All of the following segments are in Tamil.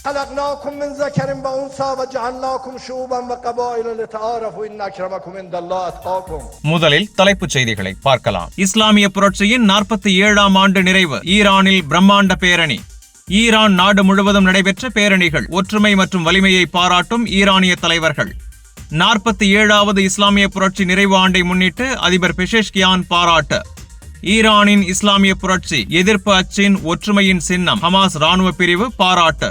خلقناكم من ذكر وأنثى وجعلناكم شعوبا وقبائل لتعارفوا إن أكرمكم عند الله أتقاكم. முதலில் தலைப்புச் செய்திகளை பார்க்கலாம். இஸ்லாமிய புரட்சியின் 47ஆம் ஆண்டு நிறைவு. ஈரானில் பிரம்மாண்ட பேரணி. ஈரான் நாடு முழுவதும் நடைபெற்ற பேரணிகள். ஒற்றுமை மற்றும் வலிமையை பாராட்டும் ஈரானிய தலைவர்கள். 47வது இஸ்லாமிய புரட்சி நிறைவு ஆண்டை முன்னிட்டு அதிபர் பெஷெஷ்கியான் பாராட்டு. ஈரானின் இஸ்லாமிய புரட்சி எதிர்ப்பு அச்சின் ஒற்றுமையின் சின்னம். ஹமாஸ் ராணுவ பிரிவு பாராட்டு.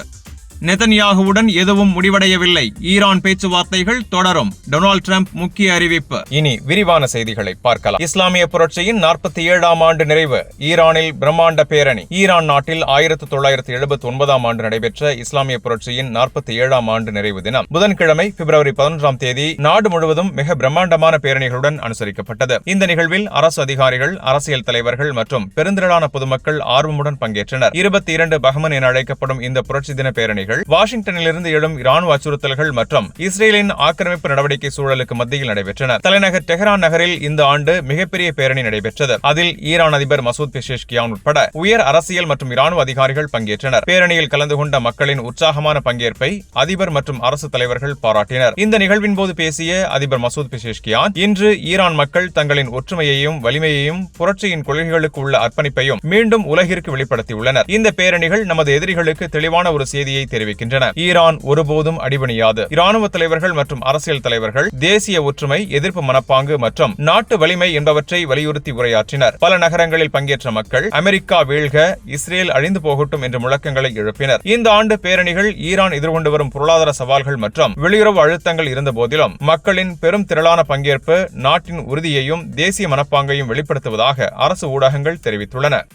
நெதன்யாகுவுடன் எதுவும் முடிவடையவில்லை. ஈரான் பேச்சுவார்த்தைகள் தொடரும். டொனால்ட் ட்ரம்ப் முக்கிய அறிவிப்பு. இனி விரிவான செய்திகளை பார்க்கலாம். இஸ்லாமிய புரட்சியின் 47ஆம் ஆண்டு நிறைவு. ஈரானில் பிரம்மாண்ட பேரணி. ஈரான் நாட்டில் 1979ஆம் ஆண்டு நடைபெற்ற இஸ்லாமிய புரட்சியின் 47ஆம் ஆண்டு நிறைவு தினம் புதன்கிழமை பிப்ரவரி 11ஆம் தேதி நாடு முழுவதும் மிக பிரம்மாண்டமான பேரணிகளுடன் அனுசரிக்கப்பட்டது. இந்த நிகழ்வில் அரசு அதிகாரிகள், அரசியல் தலைவர்கள் மற்றும் பெருந்திரளான பொதுமக்கள் ஆர்வமுடன் பங்கேற்றனர். 22 பஹ்மன் என அழைக்கப்படும் இந்த புரட்சி தின பேரணிகள் வாஷிங்டனிலிருந்து எழும் இராணுவ அச்சுறுத்தல்கள் மற்றும் இஸ்ரேலின் ஆக்கிரமிப்பு நடவடிக்கை சூழலுக்கு மத்தியில் நடைபெற்றன. தலைநகர் டெஹ்ரான் நகரில் இந்த ஆண்டு மிகப்பெரிய பேரணி நடைபெற்றது. அதில் ஈரான் அதிபர் மசூத் பெஷெஷ்கியான் உட்பட உயர் அரசியல் மற்றும் இராணுவ அதிகாரிகள் பங்கேற்றனர். பேரணியில் கலந்து கொண்ட மக்களின் உற்சாகமான பங்கேற்பை அதிபர் மற்றும் அரசு தலைவர்கள் பாராட்டினர். இந்த நிகழ்வின் போது பேசிய அதிபர் மசூத் பெஷெஷ்கியான், இன்று ஈரான் மக்கள் தங்களின் ஒற்றுமையையும் வலிமையையும் புரட்சியின் கொள்கைகளுக்கு உள்ள அர்ப்பணிப்பையும் மீண்டும் உலகிற்கு வெளிப்படுத்தியுள்ளனர். இந்த பேரணிகள் நமது எதிரிகளுக்கு தெளிவான ஒரு செய்தியை தெரிவிக்கின்றன. ஈரான் ஒருபோதும் அடிபணியாது. இராணுவ தலைவர்கள் மற்றும் அரசியல் தலைவர்கள் தேசிய ஒற்றுமை, எதிர்ப்பு மனப்பாங்கு மற்றும் நாட்டு வலிமை என்பவற்றை வலியுறுத்தி உரையாற்றினர். பல நகரங்களில் பங்கேற்ற மக்கள் அமெரிக்கா வீழ்க, இஸ்ரேல் அழிந்து போகட்டும் என்ற முழக்கங்களை எழுப்பினர். இந்த ஆண்டு பேரணிகள் ஈரான் எதிர்கொண்டு வரும் பொருளாதார சவால்கள் மற்றும் வெளியுறவு அழுத்தங்கள் இருந்த போதிலும் மக்களின் பெரும் திரளான பங்கேற்பு நாட்டின் உறுதியையும் தேசிய மனப்பாங்கையும் வெளிப்படுத்துவதாக அரசு ஊடகங்கள் தெரிவித்துள்ளன.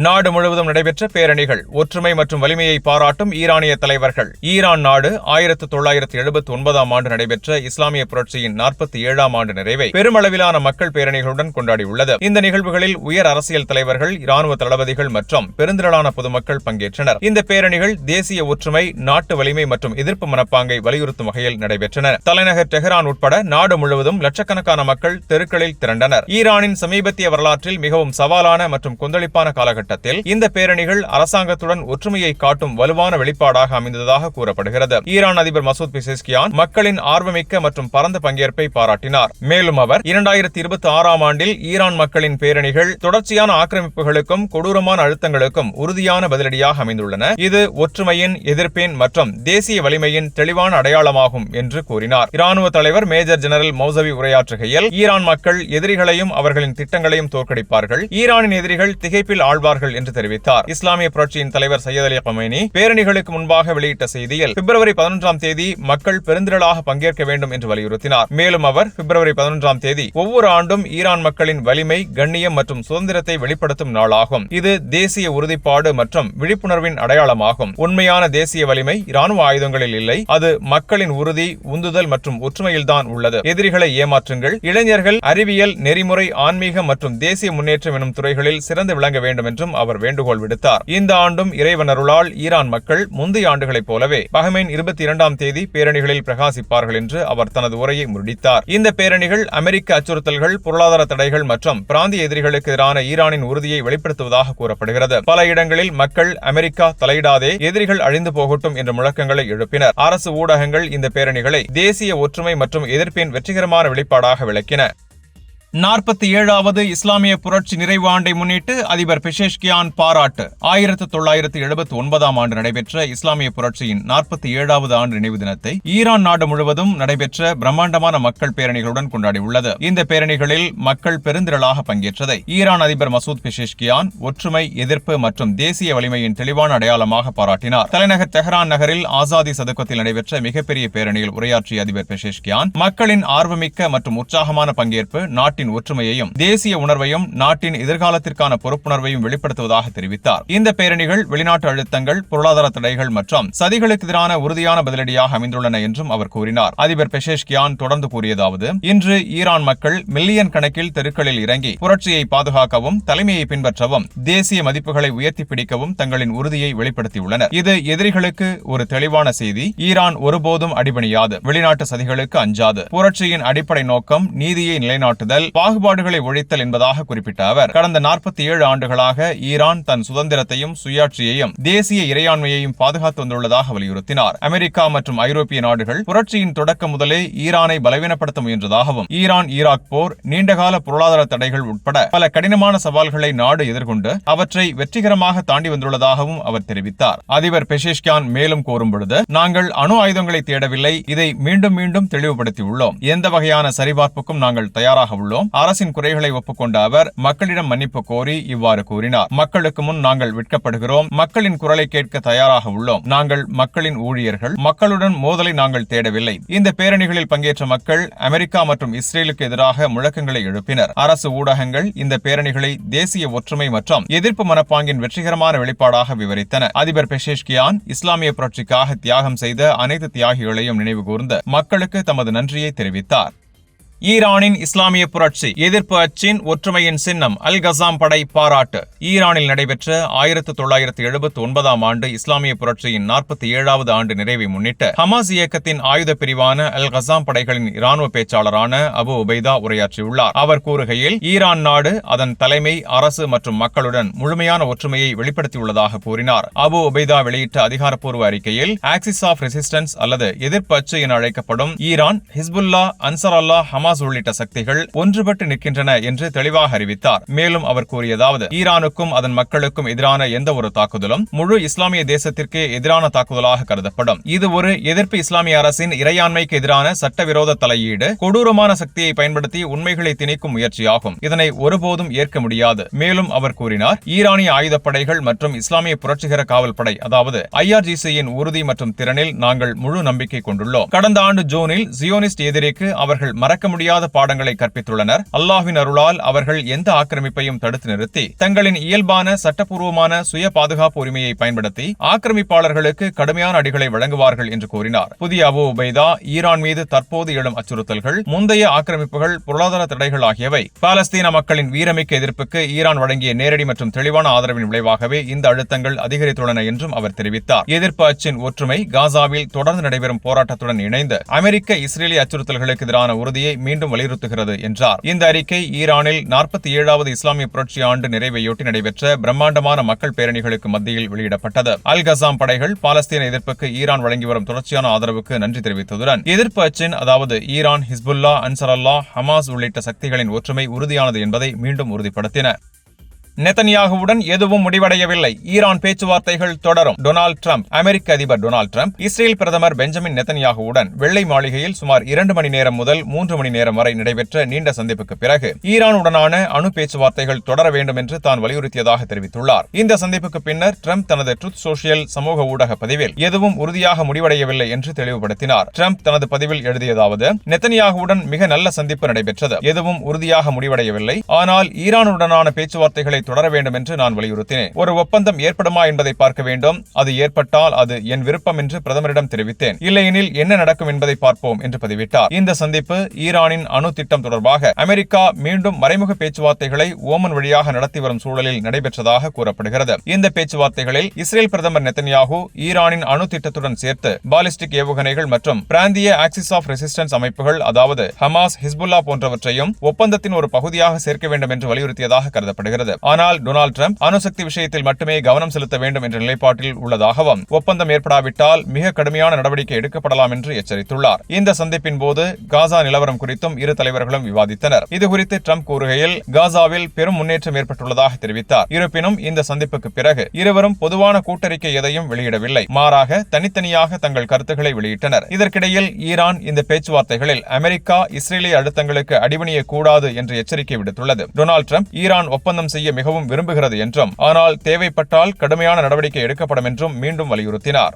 நாடு முழுவதும் நடைபெற்ற பேரணிகள். ஒற்றுமை மற்றும் வலிமையை பாராட்டும் ஈரானிய தலைவர்கள். ஈரான் நாடு 1979ஆம் ஆண்டு நடைபெற்ற இஸ்லாமிய புரட்சியின் 47ஆம் ஆண்டு நிறைவை பெருமளவிலான மக்கள் பேரணிகளுடன் கொண்டாடியுள்ளது. இந்த நிகழ்வுகளில் உயர் அரசியல் தலைவர்கள், இராணுவ தளபதிகள் மற்றும் பெருந்திரளான பொதுமக்கள் பங்கேற்றனர். இந்த பேரணிகள் தேசிய ஒற்றுமை, நாட்டு வலிமை மற்றும் எதிர்ப்பு மனப்பாங்கை வலியுறுத்தும் வகையில் நடைபெற்றன. தலைநகர் டெஹ்ரான் உட்பட நாடு முழுவதும் லட்சக்கணக்கான மக்கள் தெருக்களில் திரண்டனர். ஈரானின் சமீபத்திய வரலாற்றில் மிகவும் சவாலான மற்றும் கொந்தளிப்பான காலகட்டம் இந்த பேரணிகள் அரசாங்கத்துடன் ஒற்றுமையை காட்டும் வலுவான வெளிப்பாடாக அமைந்ததாக கூறப்படுகிறது. ஈரான் அதிபர் மசூத் பெஷெஷ்கியான் மக்களின் ஆர்வமிக்க மற்றும் பரந்த பங்கேற்பை பாராட்டினார். மேலும் அவர் 2026ஆம் ஆண்டில் ஈரான் மக்களின் பேரணிகள் தொடர்ச்சியான ஆக்கிரமிப்புகளுக்கும் கொடூரமான அழுத்தங்களுக்கும் உறுதியான பதிலடியாக அமைந்துள்ளன. இது ஒற்றுமையின், எதிர்ப்பின் மற்றும் தேசிய வலிமையின் தெளிவான அடையாளமாகும் என்று கூறினார். இராணுவ தலைவர் மேஜர் ஜெனரல் மௌசவி உரையாற்றுகையில், ஈரான் மக்கள் எதிரிகளையும் அவர்களின் திட்டங்களையும் தோற்கடிப்பார்கள். ஈரானின் எதிரிகள் திகைப்பில் ஆழ்வார்கள் என்று தெரிவித்தார். இஸ்லாமிய புரட்சியின் தலைவர் சையத் அலி கமேனி பேரணிகளுக்கு முன்பாக வெளியிட்ட செய்தியில் பிப்ரவரி 11ஆம் தேதி மக்கள் பெருந்திரளாக பங்கேற்க வேண்டும் என்று வலியுறுத்தினார். மேலும் அவர் பிப்ரவரி 11ஆம் தேதி ஒவ்வொரு ஆண்டும் ஈரான் மக்களின் வலிமை, கண்ணியம் மற்றும் சுதந்திரத்தை வெளிப்படுத்தும் நாளாகும். இது தேசிய உறுதிப்பாடு மற்றும் விழிப்புணர்வின் அடையாளமாகும். உண்மையான தேசிய வலிமை இராணுவ ஆயுதங்களில் இல்லை, அது மக்களின் உறுதி, உந்துதல் மற்றும் ஒற்றுமையில்தான் உள்ளது. எதிரிகளை ஏமாற்றுங்கள். இளைஞர்கள் அறிவியல், நெறிமுறை, ஆன்மீகம் மற்றும் தேசிய முன்னேற்றம் எனும் துறைகளில் சிறந்து விளங்க வேண்டும் என்றும் அவர் வேண்டுகோள் விடுத்தார். இந்த ஆண்டும் இறைவன் அருளால் ஈரான் மக்கள் முந்தைய ஆண்டுகளைப் போலவே பஹ்மைன் 22ஆம் தேதி பேரணிகளில் பிரகாசிப்பார்கள் என்று அவர் தனது உரையை முடித்தார். இந்த பேரணிகள் அமெரிக்க அச்சுறுத்தல்கள், பொருளாதார தடைகள் மற்றும் பிராந்திய எதிரிகளுக்கு எதிரான ஈரானின் உறுதியை வெளிப்படுத்துவதாக கூறப்படுகிறது. பல இடங்களில் மக்கள் அமெரிக்கா தலையிடாதே, எதிரிகள் அழிந்து போகட்டும் என்ற முழக்கங்களை எழுப்பினர். அரசு ஊடகங்கள் இந்த பேரணிகளை தேசிய ஒற்றுமை மற்றும் எதிர்ப்பின் வெற்றிகரமான வெளிப்பாடாக விளக்கின. 47வது இஸ்லாமிய புரட்சி நிறைவு ஆண்டை முன்னிட்டு அதிபர் பெஷெஷ்கியான் பாராட்டு. 1979ஆம் ஆண்டு நடைபெற்ற இஸ்லாமிய புரட்சியின் 47வது ஆண்டு நினைவு தினத்தை ஈரான் நாடு முழுவதும் நடைபெற்ற பிரம்மாண்டமான மக்கள் பேரணிகளுடன் கொண்டாடியுள்ளது. இந்த பேரணிகளில் மக்கள் பெருந்திரளாக பங்கேற்றதை ஈரான் அதிபர் மசூத் பெஷெஷ்கியான் ஒற்றுமை, எதிர்ப்பு மற்றும் தேசிய வலிமையின் தெளிவான அடையாளமாக பாராட்டினார். தலைநகர் டெஹ்ரான் நகரில் ஆசாதி சதுக்கத்தில் நடைபெற்ற மிகப்பெரிய பேரணியில் உரையாற்றிய அதிபர் பெஷெஷ்கியான் மக்களின் ஆர்வமிக்க மற்றும் உற்சாகமான பங்கேற்பு நாட்டின் ஒற்றுமையையும் தேசிய உணர்வையும் நாட்டின் எதிர்காலத்திற்கான பொறுப்புணர்வையும் வெளிப்படுத்துவதாக தெரிவித்தார். இந்த பேரணிகள் வெளிநாட்டு அழுத்தங்கள், பொருளாதார தடைகள் மற்றும் சதிகளுக்கு எதிரான உறுதியான பதிலடியாக அமைந்துள்ளன என்றும் அவர் கூறினார். அதிபர் பெஷெஷ்கியான் தொடர்ந்து கூறியதாவது, இன்று ஈரான் மக்கள் மில்லியன் கணக்கில் தெருக்களில் இறங்கி புரட்சியை பாதுகாக்கவும், தலைமையை பின்பற்றவும், தேசிய மதிப்புகளை உயர்த்தி பிடிக்கவும் தங்களின் உறுதியை வெளிப்படுத்தியுள்ளனர். இது எதிரிகளுக்கு ஒரு தெளிவான செய்தி. ஈரான் ஒருபோதும் அடிபணியாது, வெளிநாட்டு சதிகளுக்கு அஞ்சாது. புரட்சியின் அடிப்படை நோக்கம் நீதியை நிலைநாட்டுதல், பாகுபாடுகளை ஒழித்தல் என்பதாக குறிப்பிட்ட அவர், கடந்த 47 ஆண்டுகளாக ஈரான் தன் சுதந்திரத்தையும் சுயாட்சியையும் தேசிய இறையாண்மையையும் பாதுகாத்து வந்துள்ளதாக வலியுறுத்தினார். அமெரிக்கா மற்றும் ஐரோப்பிய நாடுகள் புரட்சியின் தொடக்கம் முதலே ஈரானை பலவீனப்படுத்த முயன்றதாகவும், ஈரான் ஈராக் போர், நீண்டகால பொருளாதார தடைகள் உட்பட பல கடினமான சவால்களை நாடு எதிர்கொண்டு அவற்றை வெற்றிகரமாக தாண்டி வந்துள்ளதாகவும் அவர் தெரிவித்தார். அதிபர் பெஷேஷ்கியான் மேலும் கூறும்பொழுது, நாங்கள் அணு ஆயுதங்களை தேடவில்லை, இதை மீண்டும் மீண்டும் தெளிவுபடுத்தியுள்ளோம். எந்த வகையான சரிபார்ப்புக்கும் நாங்கள் தயாராக உள்ளோம். அரசின் குறைகளை ஒப்புக்கொண்ட அவர் மக்களிடம் மன்னிப்பு கோரி இவ்வாறு கூறினார். மக்களுக்கு முன் நாங்கள் விற்கப்படுகிறோம். மக்களின் குரலை கேட்க தயாராக உள்ளோம். நாங்கள் மக்களின் ஊழியர்கள். மக்களுடன் மோதலை நாங்கள் தேடவில்லை. இந்த பேரணிகளில் பங்கேற்ற மக்கள் அமெரிக்கா மற்றும் இஸ்ரேலுக்கு எதிராக முழக்கங்களை எழுப்பினர். அரசு ஊடகங்கள் இந்த பேரணிகளை தேசிய ஒற்றுமை மற்றும் எதிர்ப்பு மனப்பாங்கின் வெற்றிகரமான வெளிப்பாடாக விவரித்தன. அதிபர் பெஷேஷ்கியான் இஸ்லாமிய புரட்சிக்காக தியாகம் செய்த அனைத்து தியாகிகளையும் நினைவு கூர்ந்து மக்களுக்கு தமது நன்றியை தெரிவித்தார். ஈரானின் இஸ்லாமிய புரட்சி எதிர்ப்பு அச்சின் ஒற்றுமையின் சின்னம் அல் கசாம் படை பாராட்டு. ஈரானில் நடைபெற்ற 1979ஆம் ஆண்டு இஸ்லாமிய புரட்சியின் 47வது ஆண்டு நிறைவை முன்னிட்டு ஹமாஸ் இயக்கத்தின் ஆயுத பிரிவான அல் கசாம் படைகளின் இராணுவ பேச்சாளரான அபு உபைதா உரையாற்றியுள்ளார். அவர் கூறுகையில், ஈரான் நாடு அதன் தலைமை, அரசு மற்றும் மக்களுடன் முழுமையான ஒற்றுமையை வெளிப்படுத்தியுள்ளதாக கூறினார். அபு உபைதா வெளியிட்ட அதிகாரப்பூர்வ அறிக்கையில், ஆக்சிஸ் ஆஃப் ரெசிஸ்டன்ஸ் அல்லது எதிர்ப்பு அச்சு என அழைக்கப்படும் ஈரான், ஹிஸ்புல்லா, அன்சார் அல்லாஹ், ஹமாஸ் உள்ளிட்ட சக்திகள் ஒன்றுபட்டு நிற்கின்றன என்று தெளிவாக அறிவித்தார். மேலும் அவர் கூறியதாவது, ஈரானுக்கும் அதன் மக்களுக்கும் எதிரான எந்த ஒரு தாக்குதலும் முழு இஸ்லாமிய தேசத்திற்கு எதிரான தாக்குதலாக கருதப்படும். இது ஒரு எதிர்ப்பு இஸ்லாமிய அரசின் இறையாண்மைக்கு எதிரான சட்டவிரோத தலையீடு, கொடூரமான சக்தியை பயன்படுத்தி உண்மைகளை திணிக்கும் முயற்சியாகும். இதனை ஒருபோதும் ஏற்க முடியாது. மேலும் அவர் கூறினார், ஈரானிய ஆயுதப்படைகள் மற்றும் இஸ்லாமிய புரட்சிகர காவல் படை அதாவது IRGC-யின் உறுதி மற்றும் திறனில் நாங்கள் முழு நம்பிக்கை கொண்டுள்ளோம். கடந்த ஆண்டு ஜூனில் ஜியோனிஸ்ட் எதிரிக்கு அவர்கள் மறக்க முடியாத பாடங்களை கற்பித்துள்ளனர். அல்லாஹ்வின் அருளால் அவர்கள் எந்த ஆக்கிரமிப்பையும் தடுத்து நிறுத்தி தங்களின் இயல்பான சட்டப்பூர்வமான சுய பாதுகாப்பு உரிமையை பயன்படுத்தி ஆக்கிரமிப்பாளர்களுக்கு கடுமையான அடிகளை வழங்குவார்கள் என்று கூறினார். புதிய அபு உபைதா, ஈரான் மீது தற்போது எழும் அச்சுறுத்தல்கள், முந்தைய ஆக்கிரமிப்புகள், பொருளாதார தடைகள் ஆகியவை பாலஸ்தீன மக்களின் வீரமிக்க எதிர்ப்புக்கு ஈரான் வழங்கிய நேரடி மற்றும் தெளிவான ஆதரவின் விளைவாகவே இந்த அழுத்தங்கள் அதிகரித்துள்ளன என்றும் அவர் தெரிவித்தார். எதிர்ப்பு அச்சின் ஒற்றுமை காசாவில் தொடர்ந்து நடைபெறும் போராட்டத்துடன் இணைந்து அமெரிக்க இஸ்ரேலிய அச்சுறுத்தல்களுக்கு எதிரான உறுதியை மீண்டும் வலியுறுத்துகிறது என்றார். இந்த அறிக்கை ஈரானில் 47வது இஸ்லாமிய புரட்சி ஆண்டு நிறைவையொட்டி நடைபெற்ற பிரம்மாண்டமான மக்கள் பேரணிகளுக்கு மத்தியில் வெளியிடப்பட்டது. அல் கசாம் படைகள் பாலஸ்தீன எதிர்ப்புக்கு ஈரான் வழங்கி வரும் தொடர்ச்சியான ஆதரவுக்கு நன்றி தெரிவித்ததுடன் எதிர்ப்பு அச்சின் அதாவது ஈரான், ஹிஸ்புல்லா, அன்சார் அல்லாஹ், ஹமாஸ் உள்ளிட்ட சக்திகளின் ஒற்றுமை உறுதியானது என்பதை மீண்டும் உறுதிப்படுத்தின. நெதன்யாகுவுடன் எதுவும் முடிவடையவில்லை. ஈரான் பேச்சுவார்த்தைகள் தொடரும். Donald Trump. அமெரிக்க அதிபர் டொனால்ட் ட்ரம்ப் இஸ்ரேல் பிரதமர் பெஞ்சமின் நெதன்யாகுவுடன் வெள்ளை மாளிகையில் சுமார் 2 மணி நேரம் முதல் 3 மணி நேரம் வரை நடைபெற்ற நீண்ட சந்திப்புக்கு பிறகு ஈரானுடனான அணு பேச்சுவார்த்தைகள் தொடர வேண்டும் என்று தான் வலியுறுத்தியதாக தெரிவித்துள்ளார். இந்த சந்திப்புக்கு பின்னர் ட்ரம்ப் தனது ட்ரூத் சோஷியல் சமூக ஊடக பதிவில் எதுவும் உறுதியாக முடிவடையவில்லை என்று தெளிவுபடுத்தினார். ட்ரம்ப் தனது பதிவில் எழுதியதாவது, நெதன்யாகுவுடன் மிக நல்ல சந்திப்பு நடைபெற்றது. எதுவும் உறுதியாக முடிவடையவில்லை. ஆனால் ஈரானுடனான பேச்சுவார்த்தைகளை தொடர வேண்டும் என்று நான் வலியுறுத்தினேன். ஒரு ஒப்பந்தம் ஏற்படுமா என்பதை பார்க்க வேண்டும். அது ஏற்பட்டால் அது என் விருப்பம் என்று பிரதமரிடம் தெரிவித்தேன். இல்லையெனில் என்ன நடக்கும் என்பதை பார்ப்போம் என்று பதிவிட்டார். இந்த சந்திப்பு ஈரானின் அணு திட்டம் தொடர்பாக அமெரிக்கா மீண்டும் மறைமுக பேச்சுவார்த்தைகளை ஓமன் வழியாக நடத்தி வரும் சூழலில் நடைபெற்றதாக கூறப்படுகிறது. இந்த பேச்சுவார்த்தைகளில் இஸ்ரேல் பிரதமர் நெதன்யாகு ஈரானின் அணு திட்டத்துடன் சேர்த்து பாலிஸ்டிக் ஏவுகணைகள் மற்றும் பிராந்திய ஆக்சிஸ் ஆஃப் ரெசிஸ்டன்ஸ் அமைப்புகள் அதாவது ஹமாஸ், ஹிஸ்புல்லா போன்றவற்றையும் ஒப்பந்தத்தின் ஒரு பகுதியாக சேர்க்க வேண்டும் என்று வலியுறுத்தியதாக கருதப்படுகிறது. ஆனால் டொனால்ட் ட்ரம்ப் அணுசக்தி விஷயத்தில் மட்டுமே கவனம் செலுத்த வேண்டும் என்ற நிலைப்பாட்டில் உள்ளதாகவும், ஒப்பந்தம் ஏற்படாவிட்டால் மிக கடுமையான நடவடிக்கை எடுக்கப்படலாம் என்று எச்சரித்துள்ளார். இந்த சந்திப்பின் போது காசா நிலவரம் குறித்தும் இரு தலைவர்களும் விவாதித்தனர். இதுகுறித்து ட்ரம்ப் கூறுகையில், காசாவில் பெரும் முன்னேற்றம் ஏற்பட்டுள்ளதாக தெரிவித்தார். இருப்பினும் இந்த சந்திப்புக்கு பிறகு இருவரும் பொதுவான கூட்டறிக்கை எதையும் வெளியிடவில்லை. மாறாக தனித்தனியாக தங்கள் கருத்துக்களை வெளியிட்டனர். இதற்கிடையில் ஈரான் இந்த பேச்சுவார்த்தைகளில் அமெரிக்கா, இஸ்ரேலிய அழுத்தங்களுக்கு அடிபணிய கூடாது என்று எச்சரிக்கை விடுத்துள்ளது. டொனால்ட் ட்ரம்ப் ஈரான் ஒப்பந்தம் செய்ய மிகவும் விரும்புகிறது என்றும், ஆனால் தேவைப்பட்டால் கடுமையான நடவடிக்கை எடுக்கப்படும் என்றும் மீண்டும் வலியுறுத்தினார்.